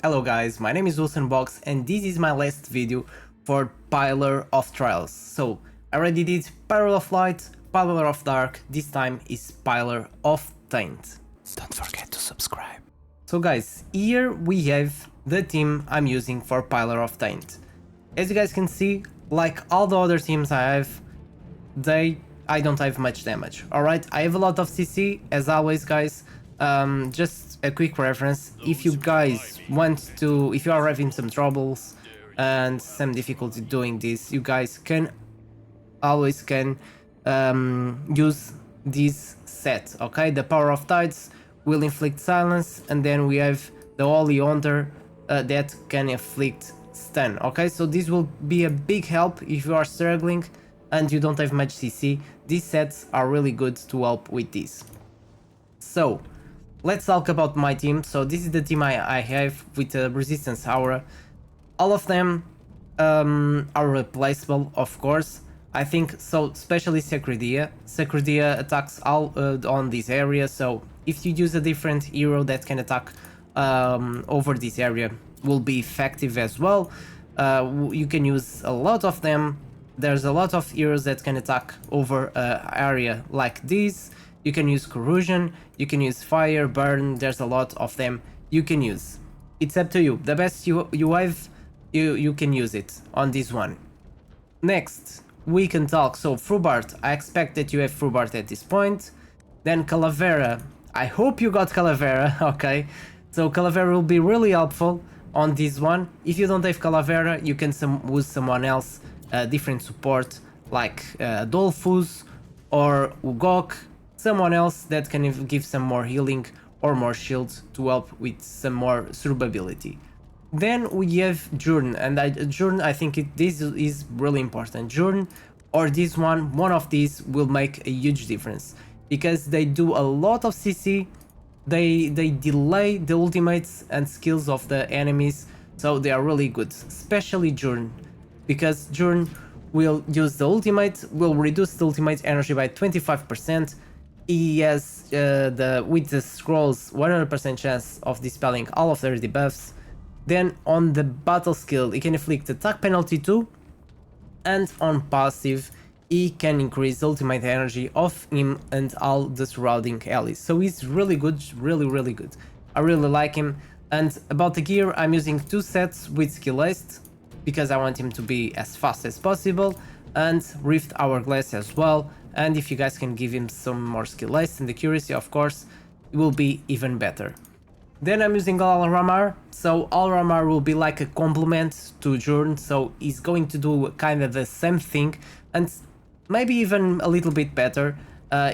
Hello guys, my name is Box and this is my last video for Pillar of Trials. So I already did Pillar of Light, Pillar of Dark, this time is Pillar of Taint. Don't forget to subscribe. So guys, here we have the team I'm using for Pillar of Taint. As you guys can see, like all the other teams I have, I don't have much damage. Alright, I have a lot of CC, as always guys. Just a quick reference, if you guys want to, if you are having some troubles and some difficulty doing this, you guys can always use this set, okay? The Power of Tides will inflict silence, and then we have the Holy Hunter that can inflict stun, okay? So this will be a big help if you are struggling and you don't have much CC. These sets are really good to help with this. So let's talk about my team. So this is the team I have with the Resistance Aura. All of them are replaceable, of course. I think so, especially Sacredia. Sacredia attacks all on this area, so if you use a different hero that can attack over this area, will be effective as well. You can use a lot of them. There's a lot of heroes that can attack over an area like this. You can use corrosion, you can use fire, burn, there's a lot of them you can use. It's up to you. The best you have, you can use it on this one. Next, we can talk. So Frubart, I expect that you have Frubart at this point. Then Calavera, I hope you got Calavera, okay. So Calavera will be really helpful on this one. If you don't have Calavera, you can use someone else, different support, like Dolphus or Ugok. Someone else that can give some more healing or more shield to help with some more survivability. Then we have Journe, and Journe, I think this is really important. Journe or this one of these will make a huge difference because they do a lot of CC. They delay the ultimates and skills of the enemies, so they are really good, especially Journe, because Journe will use the ultimate, will reduce the ultimate energy by 25%. He has with the scrolls 100% chance of dispelling all of their debuffs. Then on the battle skill, he can inflict attack penalty too, and on passive he can increase ultimate energy of him and all the surrounding allies. So he's really good, really good. I really like him. And about the gear, I'm using two sets with skill haste because I want him to be as fast as possible, and Rift Hourglass as well. And if you guys can give him some more skill haste and accuracy, of course, it will be even better. Then I'm using Al Ramar, so Al Ramar will be like a complement to Journe, so he's going to do kind of the same thing, and maybe even a little bit better.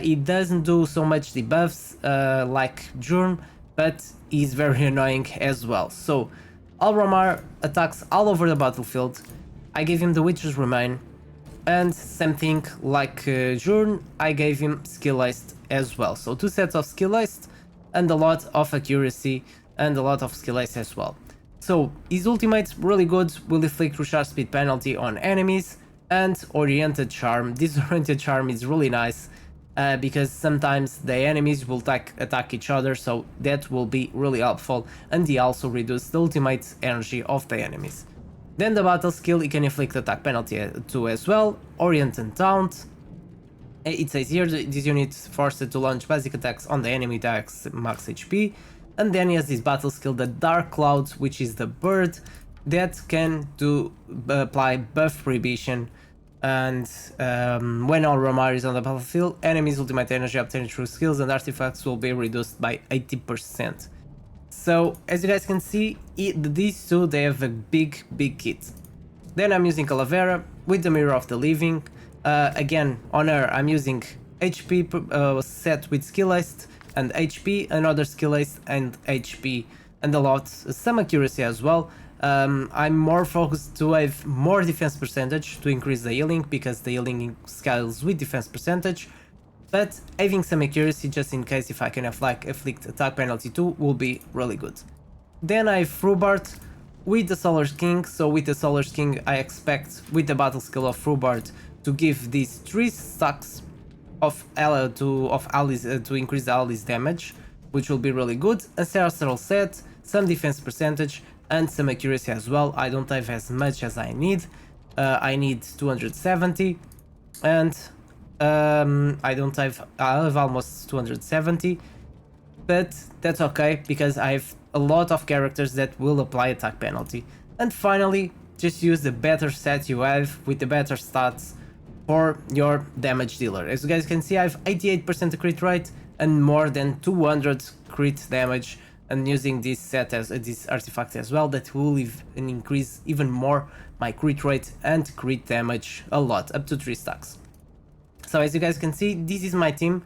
He doesn't do so much debuffs like Journe, but he's very annoying as well. So Al Ramar attacks all over the battlefield. I gave him the Witcher's Remain. And same thing like Journe, I gave him skill haste as well. So two sets of skill haste and a lot of accuracy and a lot of skill haste as well. So his ultimate's really good, will inflict recharge speed penalty on enemies, and Oriented Charm. This Oriented Charm is really nice because sometimes the enemies will attack each other, so that will be really helpful, and he also reduces the ultimate energy of the enemies. Then the battle skill, he can inflict attack penalty too as well. Orient and Taunt. It says here, this unit is forced to launch basic attacks on the enemy attacks max HP. And then he has this battle skill, the Dark Cloud, which is the bird that can apply buff prohibition. And when Al Ramar is on the battlefield, enemies' ultimate energy obtained through skills and artifacts will be reduced by 80%. So as you guys can see, these two, they have a big kit. Then I'm using Calavera with the Mirror of the Living. Again, on her I'm using HP set with skill haste and HP, another skill haste and HP, and some accuracy as well. I'm more focused to have more defense percentage to increase the healing, because the healing scales with defense percentage. But having some accuracy just in case if I can inflict attack penalty too will be really good. Then I have Frubart with the Solar King. So with the Solar King I expect with the battle skill of Frubart to give these 3 stacks of allies to increase the allies damage, which will be really good. Ancestral Set, some defense percentage, and some accuracy as well. I don't have as much as I need. I need 270, and I have almost 270, but that's okay because I have a lot of characters that will apply attack penalty. And finally, just use the better set you have with the better stats for your damage dealer. As you guys can see, I have 88% crit rate and more than 200 crit damage, and using this set as this artifact as well, that will increase even more my crit rate and crit damage a lot, up to 3 stacks. So as you guys can see, this is my team,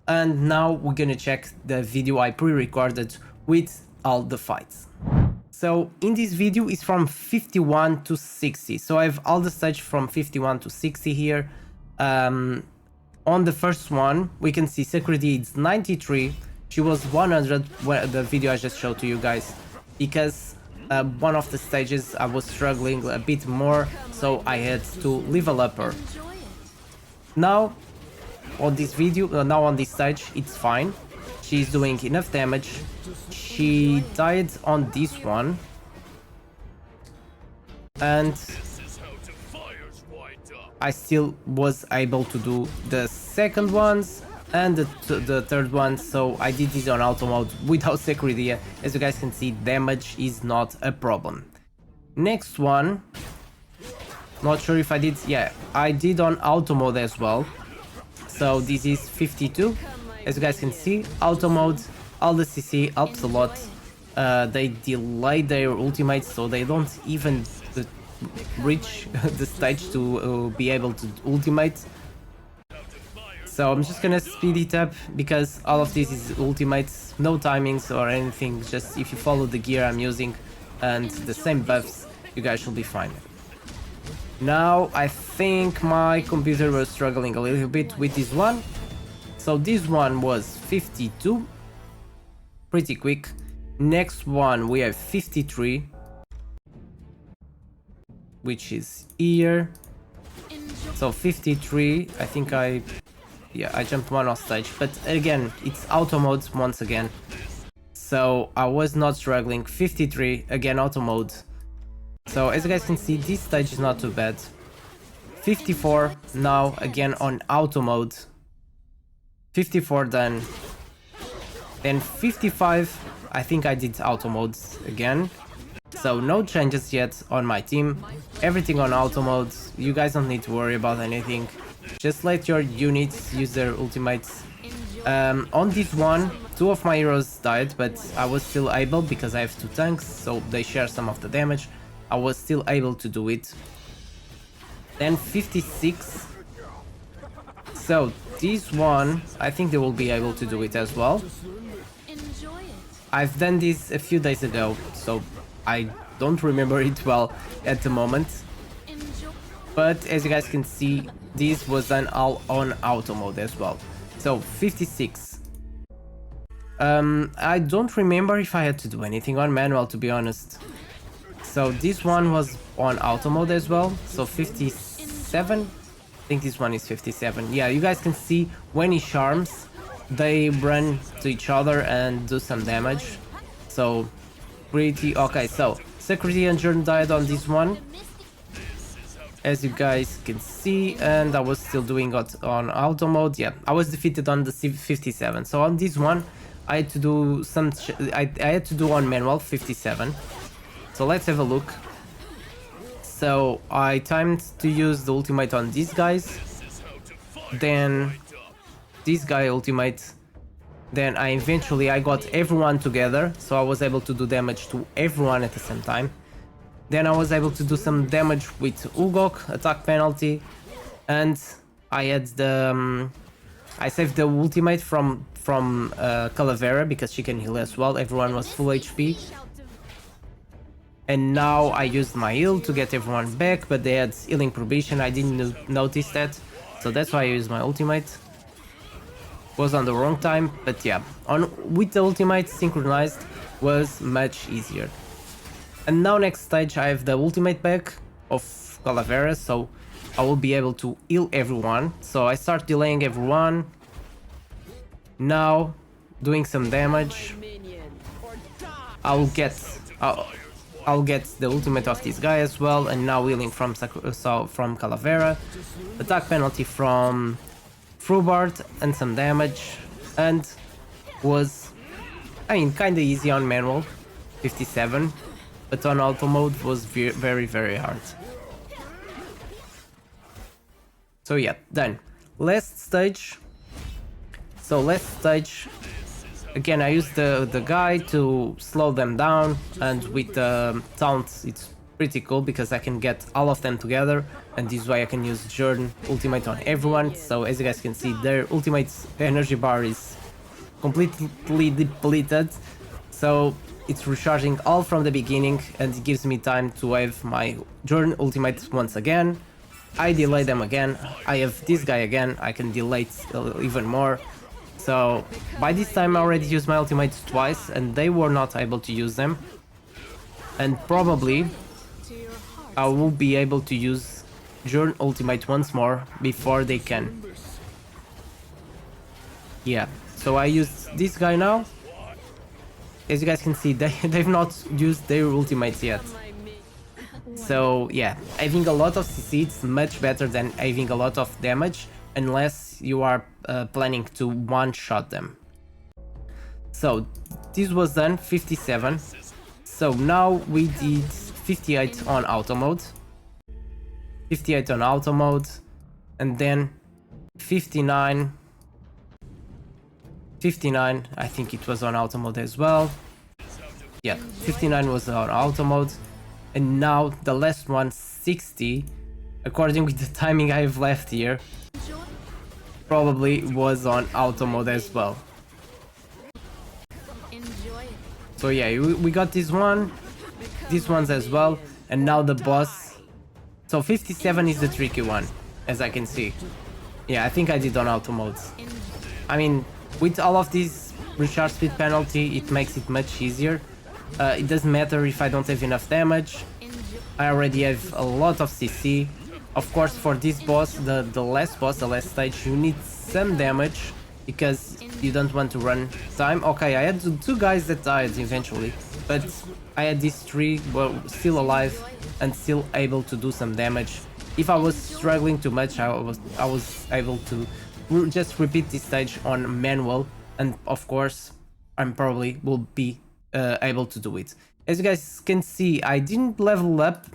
and now we're gonna check the video I pre-recorded with all the fights. So in this video is from 51 to 60, so I have all the stage from 51 to 60 here. On the first one, we can see Security is 93, she was 100, the video I just showed to you guys, because one of the stages I was struggling a bit more, so I had to level up her. Now on this video, now on this stage, it's fine. She's doing enough damage. She died on this one, and I still was able to do the second ones and the third one, so I did this on auto mode without security. As you guys can see, damage is not a problem. Next one, not sure if I did, yeah, I did on auto mode as well. So this is 52. As you guys can see, auto mode, all the CC helps a lot. They delay their ultimates, so they don't even reach the stage to be able to ultimate. So I'm just gonna speed it up because all of this is ultimates, no timings or anything, just if you follow the gear I'm using and the same buffs, you guys should be fine. Now I think my computer was struggling a little bit with this one. So this one was 52, pretty quick. Next one we have 53, which is here. So 53, I think I jumped one off stage, but again, it's auto mode once again. So I was not struggling. 53, again auto mode. So as you guys can see, this stage is not too bad. 54, now again on auto mode. 54 done. Then 55, I think I did auto modes again. So no changes yet on my team. Everything on auto mode. You guys don't need to worry about anything. Just let your units use their ultimates. On this one, 2 of my heroes died, but I was still able, because I have 2 tanks, so they share some of the damage. I was still able to do it. Then 56. So this one, I think they will be able to do it as well. I've done this a few days ago, so I don't remember it well at the moment. But as you guys can see, this was done all on auto mode as well. So 56. I don't remember if I had to do anything on manual, to be honest. So this one was on auto mode as well. So 57. I think this one is 57. Yeah, you guys can see when he charms, they run to each other and do some damage. So pretty okay. So Security and Journey died on this one, as you guys can see, and I was still doing it on auto mode. Yeah, I was defeated on the 57. So on this one, I had to do I had to do on manual 57. So let's have a look. So I timed to use the ultimate on these guys, then this guy ultimate, then I got everyone together, so I was able to do damage to everyone at the same time. Then I was able to do some damage with Ugok, attack penalty, and I had the I saved the ultimate from Calavera because she can heal as well. Everyone was full HP. And now I used my heal to get everyone back, but they had healing prohibition. I didn't notice that, so that's why I used my ultimate. Was on the wrong time, but yeah, with the ultimate synchronized was much easier. And now next stage I have the ultimate back of Calavera, so I will be able to heal everyone. So I start delaying everyone. Now doing some damage. I'll, I'll get the ultimate of this guy as well, and now healing from from Calavera, attack penalty from Frubart and some damage, and was, I mean, kinda easy on manual, 57, but on auto mode was very, very hard. So yeah, done. Last stage. So last stage, again I use the guy to slow them down, and with the taunt it's pretty cool because I can get all of them together, and this way I can use Jordan ultimate on everyone. So as you guys can see, their ultimate energy bar is completely depleted, so it's recharging all from the beginning, and it gives me time to have my Jordan ultimate once again. I delay them again, I have this guy again, I can delay it even more. So by this time I already used my ultimates twice and they were not able to use them. And probably I will be able to use Jordan ultimate once more before they can. Yeah, so I used this guy now. As you guys can see, they've not used their ultimates yet. So yeah, having a lot of CC is much better than having a lot of damage, unless you are planning to one-shot them. So this was done, 57. So now we did 58 on auto mode, 58 on auto mode, and then 59, I think it was on auto mode as well. Yeah, 59 was on auto mode. And now the last one, 60, according with the timing I have left here, probably was on auto mode as well. So yeah, we got this one, these ones as well, and now the boss. So 57 is the tricky one, as I can see. Yeah, I think I did on auto modes. I mean, with all of these recharge speed penalty, it makes it much easier. It doesn't matter if I don't have enough damage. I already have a lot of CC. Of course, for this boss, the last boss, the last stage, you need some damage because you don't want to run time. Okay, I had two guys that died eventually, but I had these three were still alive and still able to do some damage. If I was struggling too much, I was able to just repeat this stage on manual, and of course, I probably will be able to do it. As you guys can see, I didn't level up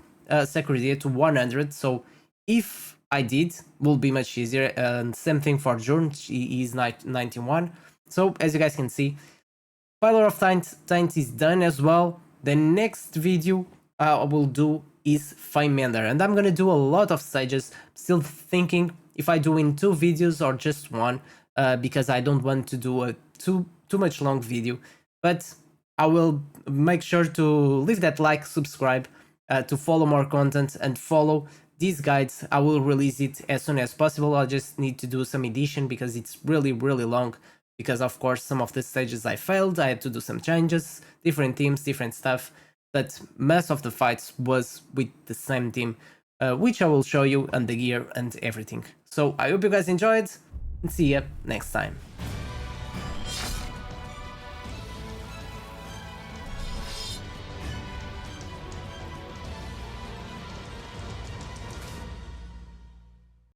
Security to 100, so if I did, will be much easier. And same thing for Jordan, he is 91. So as you guys can see, Pillar of Taint is done as well. The next video I will do is meander, and I'm gonna do a lot of stages. Still thinking if I do in 2 videos or just one, because I don't want to do a too much long video, but I will make sure to leave that like, subscribe, to follow more content, and follow these guides. I will release it as soon as possible. I just need to do some edition because it's really long, because of course some of the stages I failed, I had to do some changes, different teams, different stuff, but most of the fights was with the same team, which I will show you, and the gear and everything. So I hope you guys enjoyed, and see you next time.